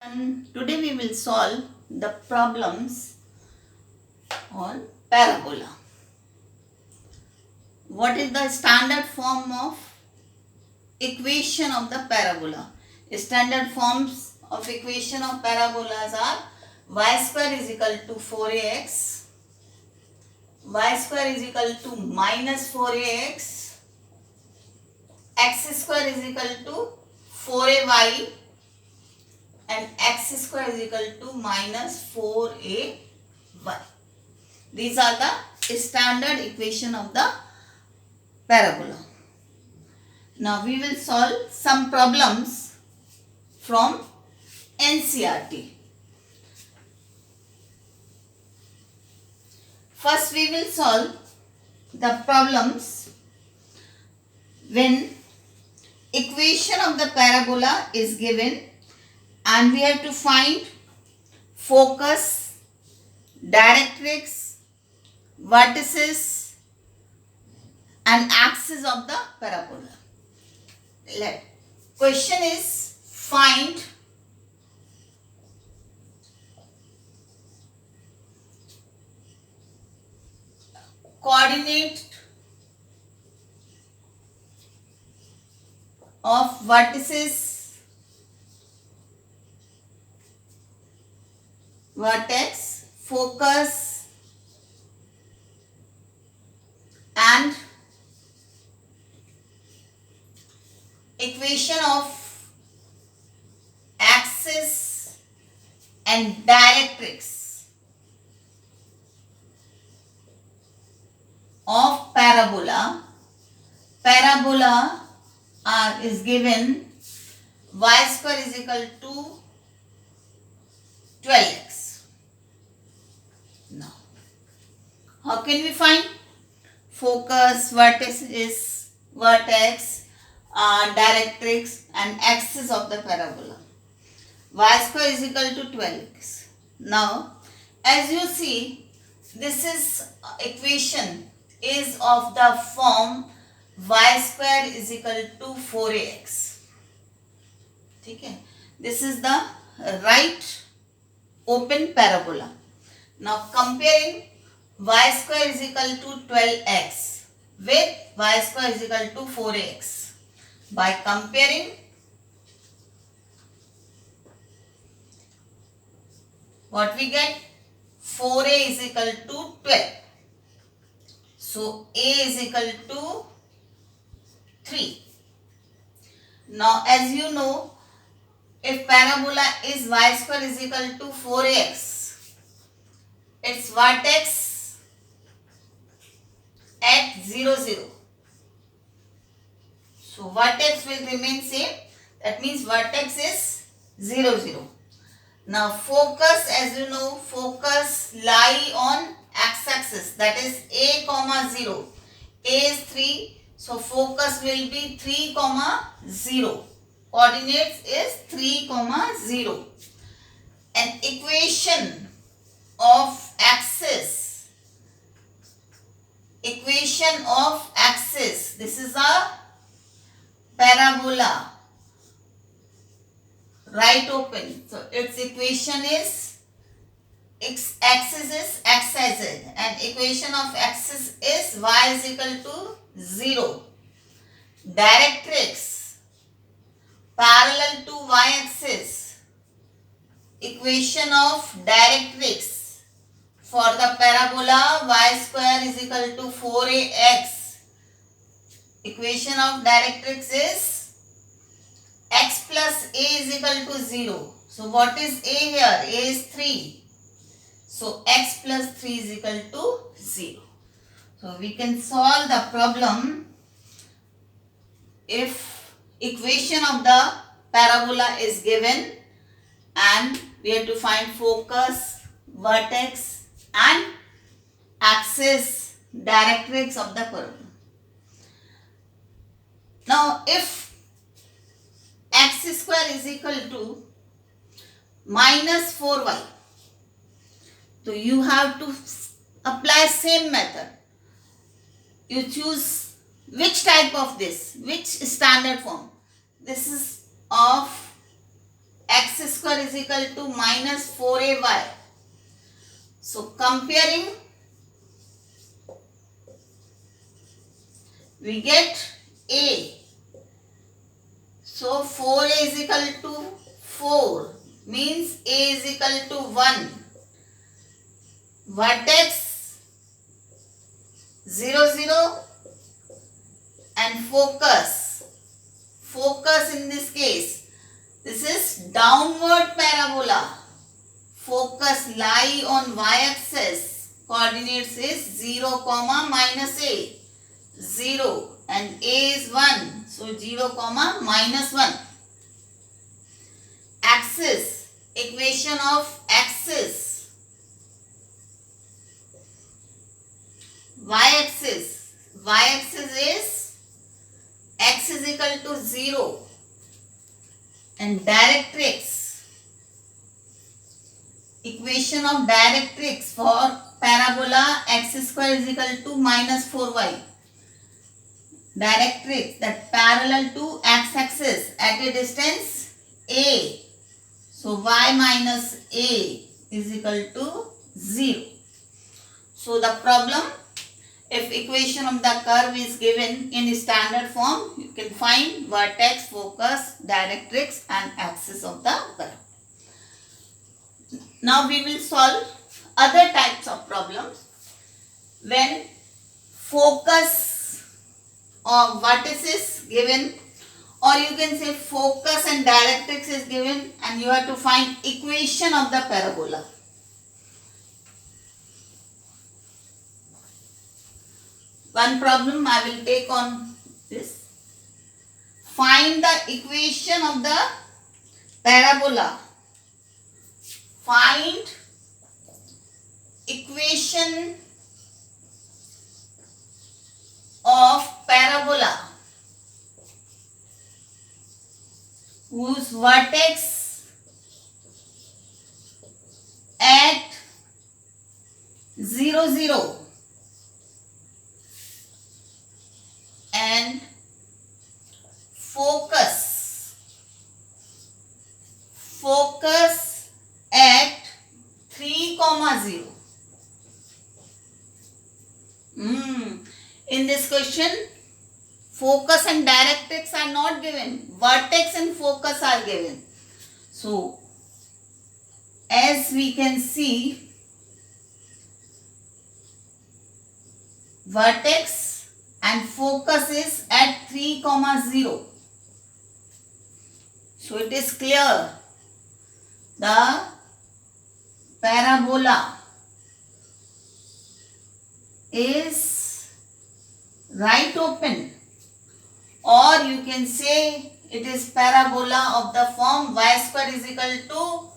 Today we will solve the problems on parabola. What is the standard form of equation of the parabola? Standard forms of equation of parabolas are y square is equal to 4ax, y square is equal to minus 4ax, x square is equal to 4ay, and x square is equal to minus 4ay. These are the standard equation of the parabola. Now we will solve some problems from NCERT. First we will solve the problems when equation of the parabola is given and we have to find focus, directrix, vertices and axis of the parabola. Question is find coordinate of vertices, vertex, focus and equation of axis and directrix of parabola. Parabola is given y square is equal to 12x. Now, how can we find focus, vertex, directrix and axis of the parabola? Y square is equal to 12x. Now, as you see, this is equation is of the form y square is equal to 4ax. Okay. This is the right open parabola. Now comparing y square is equal to 12x with y square is equal to 4ax. By comparing, what we get? 4a is equal to 12. So a is equal to 3. Now as you know, if parabola is y square is equal to 4ax, its vertex at 0, 0. So vertex will remain same. That means vertex is 0, 0. Now focus, as you know, focus lie on x-axis, that is a comma 0. A is 3, so focus will be 3 comma 0. Coordinates is 3 comma 0. An equation of axis, this is a parabola, right open. So its equation is axis is xyz and equation of axis is y is equal to 0. Directrix parallel to y-axis, equation of directrix for the parabola y square is equal to 4ax. Equation of directrix is x plus a is equal to 0. So what is a here? A is 3. So x plus 3 is equal to 0. So we can solve the problem if equation of the parabola is given and we have to find focus, vertex and axis, directrix of the parabola. Now if x square is equal to minus 4y, so you have to apply same method. You choose which type of this, which standard form. This is of x square is equal to minus 4ay. So comparing, we get a. So 4a is equal to 4 means a is equal to 1. Vertex 0, 0 and focus. Focus in this case, this is downward parabola. Focus lie on y-axis. Coordinates is 0, minus a. 0 and a is 1. So 0, minus 1. Axis. Equation of axis. Y-axis. Y-axis is x is equal to 0. And directrix. Equation of directrix for parabola x square is equal to minus 4y. Directrix that parallel to x-axis at a distance a. So y minus a is equal to 0. So the problem, if equation of the curve is given in standard form, you can find vertex, focus, directrix and axis of the curve. Now we will solve other types of problems when focus or vertices given, or you can say focus and directrix is given and you have to find equation of the parabola. One problem I will take on this. Find the equation of the parabola. Find equation of parabola whose vertex at 0, 0 and focus at 3, 0. In this question, focus and directrix are not given. Vertex and focus are given. So, as we can see, vertex and focus is at 3, 0. So, it is clear. The parabola is right open, or you can say it is parabola of the form y square is equal to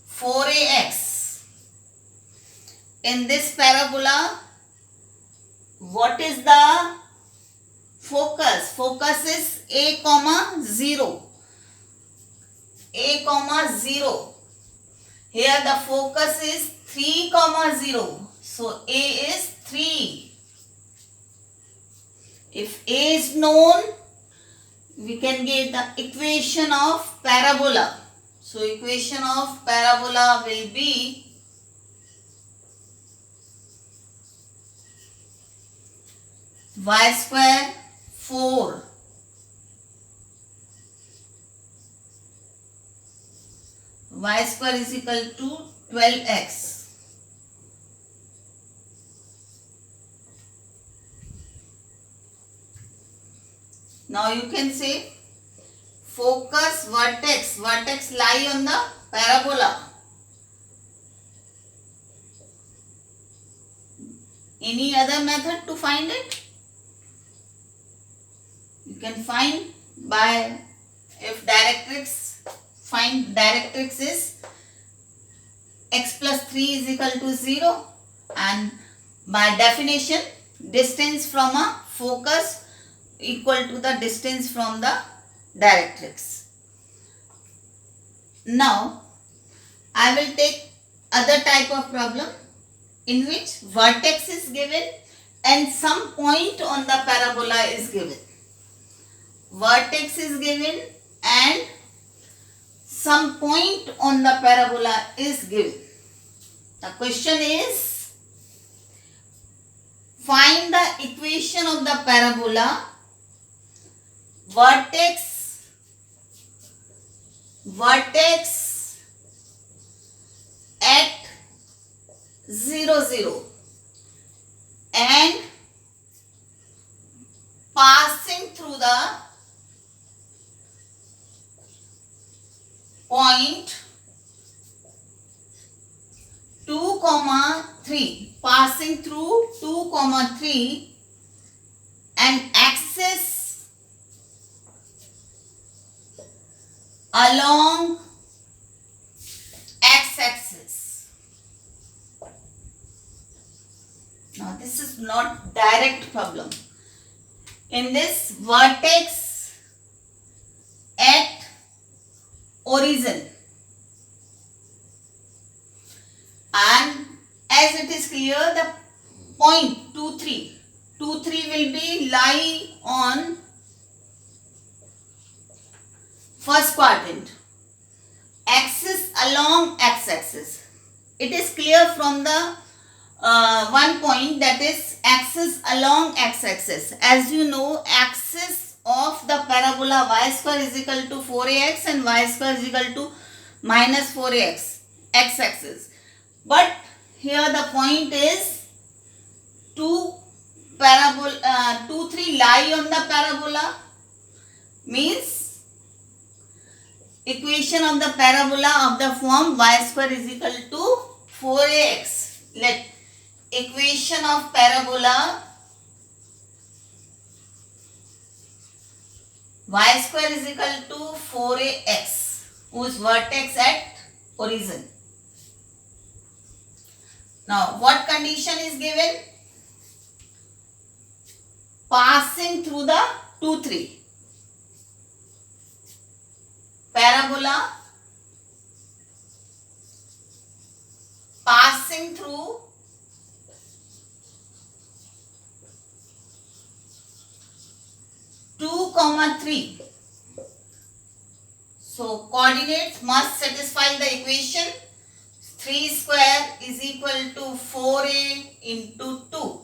4ax. In this parabola, what is the focus? Focus is a, 0. A, 0. Here the focus is 3, 0. So a is 3. If a is known, we can get the equation of parabola. So equation of parabola will be y square 4 y square is equal to 12x. Now you can say focus, vertex lie on the parabola. Any other method to find it? You can find by, if directrix, find directrix is x plus 3 is equal to 0, and by definition distance from a focus equal to the distance from the directrix. Now I will take other type of problem in which vertex is given and some point on the parabola is given. Vertex is given and some point on the parabola is given. The question is, find the equation of the parabola, vertex at 0, 0 and passing through the point 2, 3, passing through 2, 3 and axis along x-axis. Now this is not direct problem. In this, vertex at origin, and as it is clear, the point 2, 3 will be lie on first quadrant, axis along x-axis. It is clear from the one point, that is axis along x-axis. As you know, axis of the parabola y square is equal to 4ax and y square is equal to minus 4ax, x-axis. But here the point is 2, 3 lie on the parabola, means equation of the parabola of the form y square is equal to 4ax. Let equation of parabola y square is equal to 4ax, whose vertex at origin. Now what condition is given? Passing through the 2, 3. Parabola passing through 2, 3. So coordinates must satisfy the equation. 3 square is equal to 4a into 2.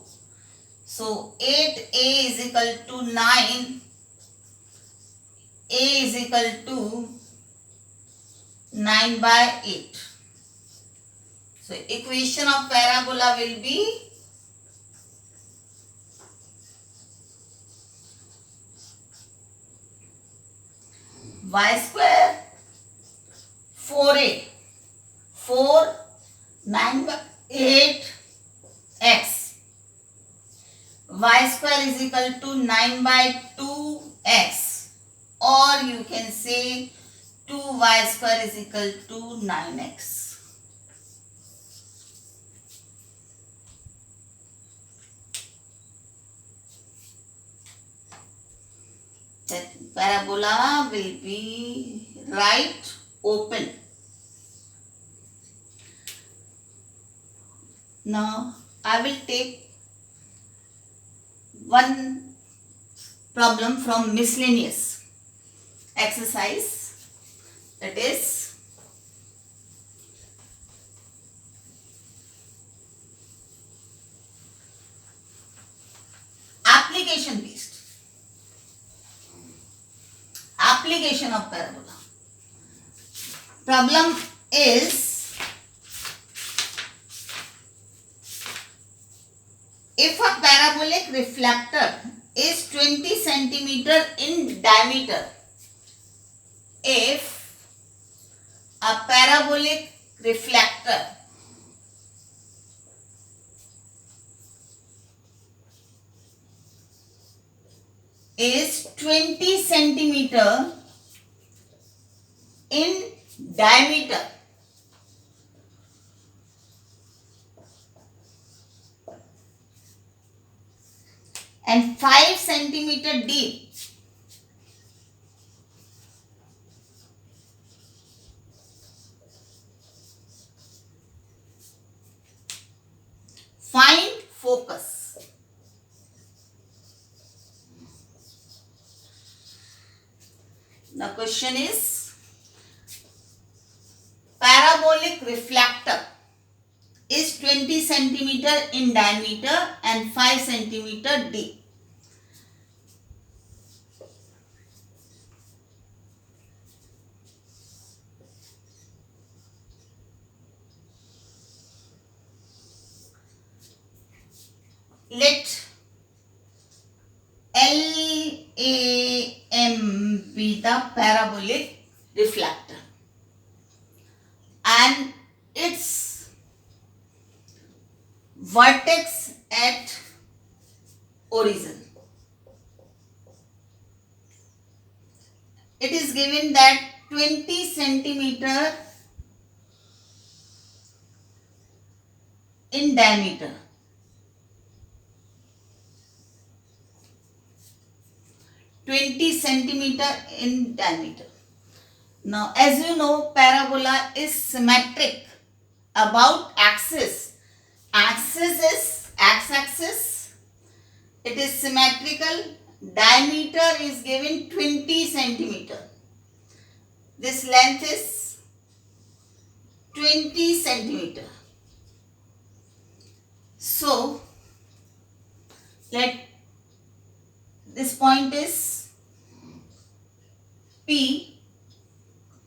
So 8a is equal to 9. A is equal to 9 by 8. So equation of parabola will be y square 4a, 4, 9 by 8 x. Y square is equal to 9 by 2 x, or you can say 2y square is equal to 9x. That parabola will be right open. Now I will take one problem from miscellaneous exercise, that is application based. Application of parabola. Problem is, if a parabolic reflector is 20 centimeter in diameter, if a parabolic reflector is 20 centimeter in diameter, and 5 centimeter deep, find focus. The question is, parabolic reflector is 20 centimeter in diameter and 5 centimeter deep. Let LAM be the parabolic reflector and its vertex at origin. It is given that 20 centimeter in diameter. 20 centimeter in diameter. Now, as you know, parabola is symmetric about axis. Axis is x-axis. It is symmetrical. Diameter is given 20 centimeter. This length is 20 centimeter. So, let this point is P.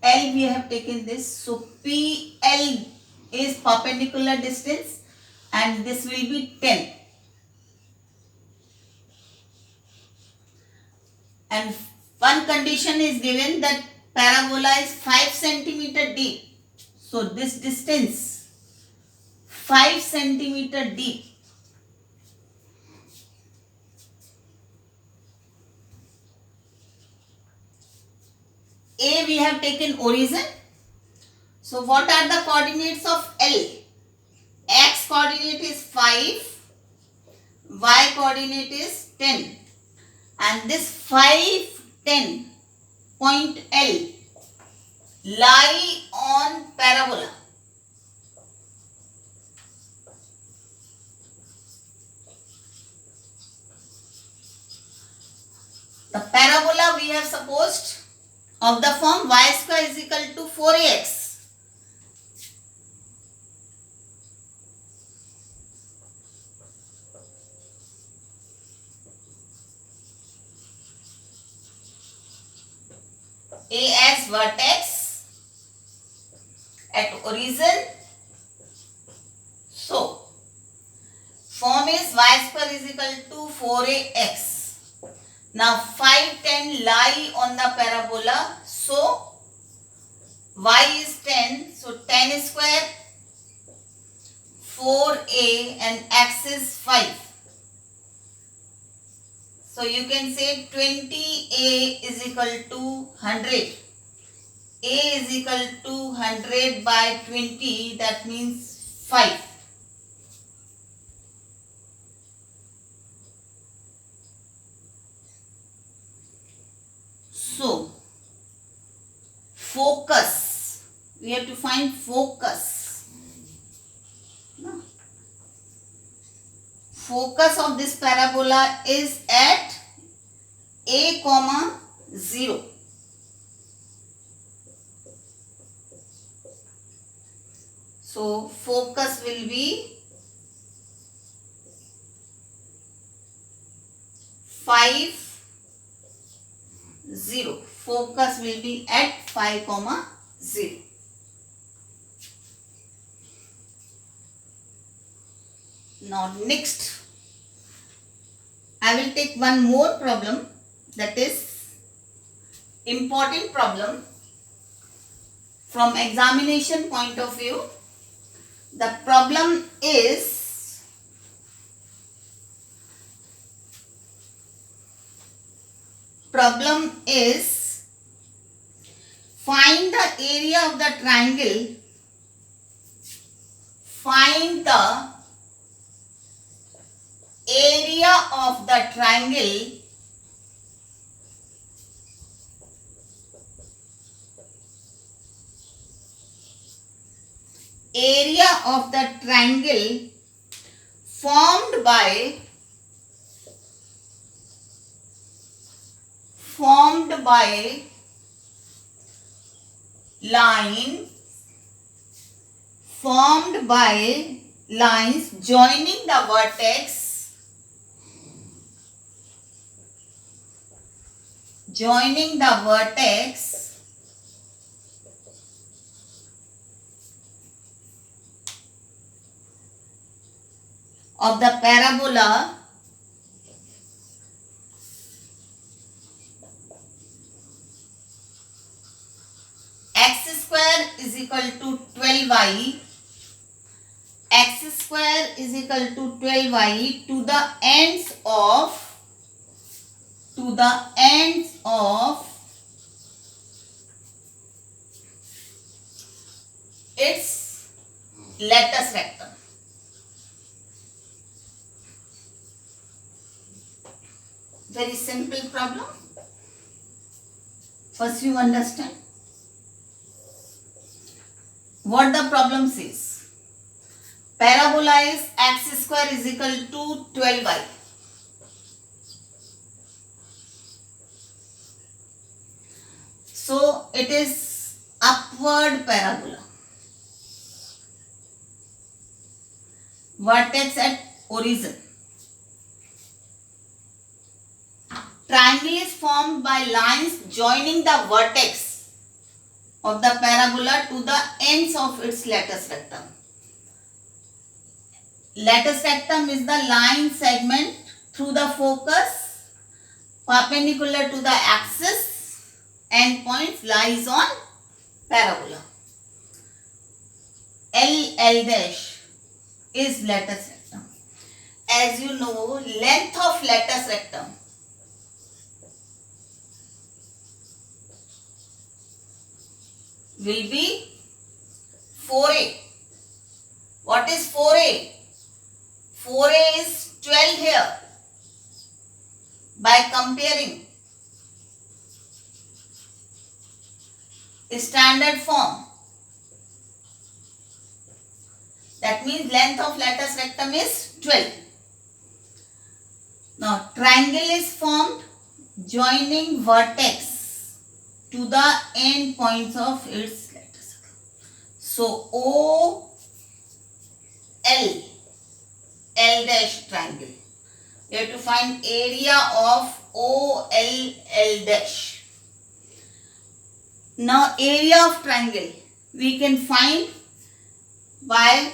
L we have taken this. So, PL is perpendicular distance and this will be 10. And one condition is given that parabola is 5 centimeter deep. So, this distance 5 centimeter deep. A we have taken origin. So, what are the coordinates of L? X coordinate is 5, Y coordinate is 10. And this 5, 10 point L lie on parabola. The parabola we have supposed of the form y square is equal to 4ax. A as vertex at origin. So, form is y square is equal to 4ax. Now 5, 10 lie on the parabola. So y is 10. So 10 square 4a and x is 5. So you can say 20a is equal to 100. A is equal to 100 by 20. That means 5. So, focus. We have to find focus. No. Focus of this parabola is at a comma 0. So, focus will be 5, 0. Focus will be at 5, 0. Now next, I will take one more problem, that is important problem from examination point of view. The problem is find the area of the triangle. Find the area of the triangle formed by line formed by lines joining the vertex of the parabola x square is equal to 12y, x square is equal to 12y to the ends of its lattice vector. Very simple problem. First you understand what the problem says. Parabola is x square is equal to 12y. So it is upward parabola. Vertex at origin. Triangle is formed by lines joining the vertex of the parabola to the ends of its lattice rectum. Lattice rectum is the line segment through the focus perpendicular to the axis, endpoint lies on parabola. L dash is lattice rectum. As you know, length of lattice rectum will be 4a. What is 4a? 4a is 12 here. By comparing standard form, that means length of lattice rectum is 12. Now triangle is formed joining vertex to the end points of its lattice. So O L dash triangle. We have to find area of O L dash. Now area of triangle we can find by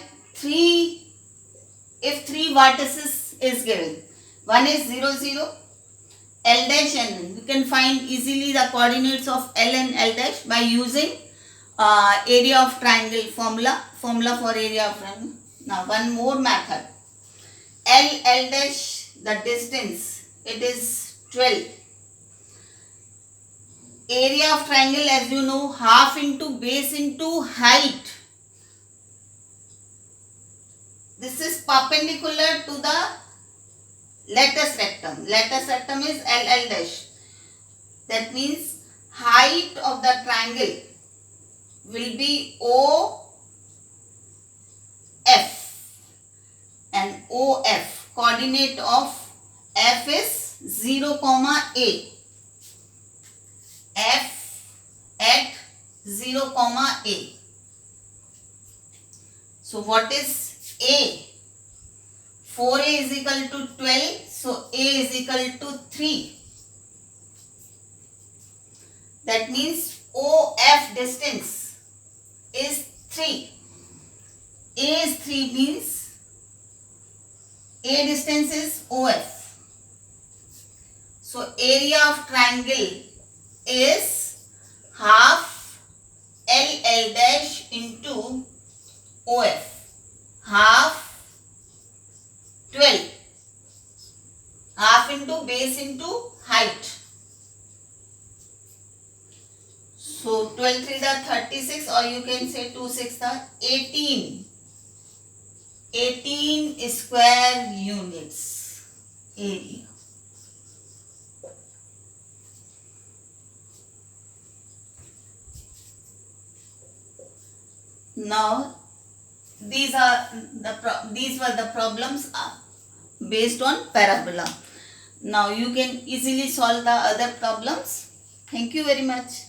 if three vertices is given. One is 0, 0. L dash and you can find easily the coordinates of L and L dash by using area of triangle formula for area of triangle. Now one more method. L dash, the distance, it is 12. Area of triangle, as you know, half into base into height. This is perpendicular to the lattice rectum. Lattice rectum is L dash. That means height of the triangle will be OF, and OF, coordinate of F is 0, A. F at 0, A. So what is A? 4a is equal to 12. So A is equal to 3. That means OF distance is 3. A is 3 means A distance is OF. So area of triangle is half L dash into OF. Half 12. Half into base into height. So 12 3 the 36, or you can say 2 6 the 18. 18 square units area. Now these were the problems based on parabola. Now you can easily solve the other problems. Thank you very much.